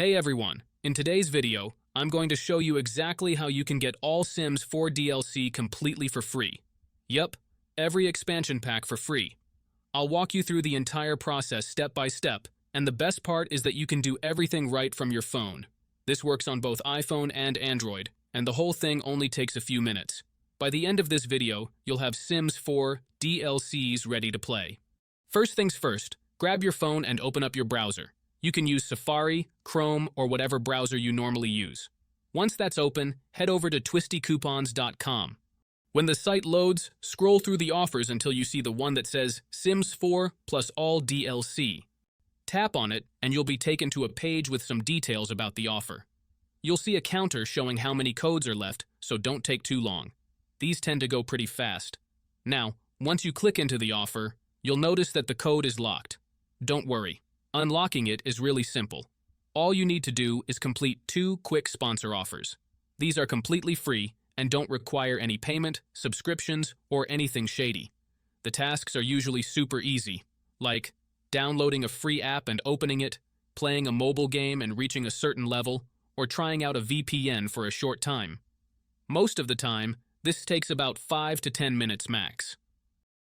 Hey everyone, in today's video, I'm going to show you exactly how you can get all Sims 4 DLC completely for free. Yep, every expansion pack for free. I'll walk you through the entire process step by step, and the best part is that you can do everything right from your phone. This works on both iPhone and Android, and the whole thing only takes a few minutes. By the end of this video, you'll have Sims 4 DLCs ready to play. First things first, grab your phone and open up your browser. You can use Safari, Chrome, or whatever browser you normally use. Once that's open, head over to twistycoupons.com. When the site loads, scroll through the offers until you see the one that says Sims 4 plus all DLC. Tap on it, and you'll be taken to a page with some details about the offer. You'll see a counter showing how many codes are left, so don't take too long. These tend to go pretty fast. Now, once you click into the offer, you'll notice that the code is locked. Don't worry. Unlocking it is really simple. All you need to do is complete 2 quick sponsor offers. These are completely free and don't require any payment, subscriptions, or anything shady. The tasks are usually super easy, like downloading a free app and opening it, playing a mobile game and reaching a certain level, or trying out a VPN for a short time. Most of the time, this takes about 5 to 10 minutes max.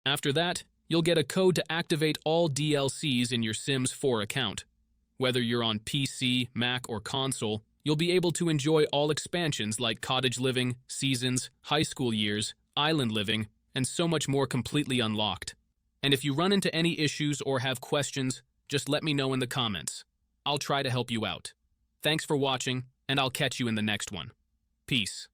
After that, you'll get a code to activate all DLCs in your Sims 4 account. Whether you're on PC, Mac, or console, you'll be able to enjoy all expansions like Cottage Living, Seasons, High School Years, Island Living, and so much more completely unlocked. And if you run into any issues or have questions, just let me know in the comments. I'll try to help you out. Thanks for watching, and I'll catch you in the next one. Peace.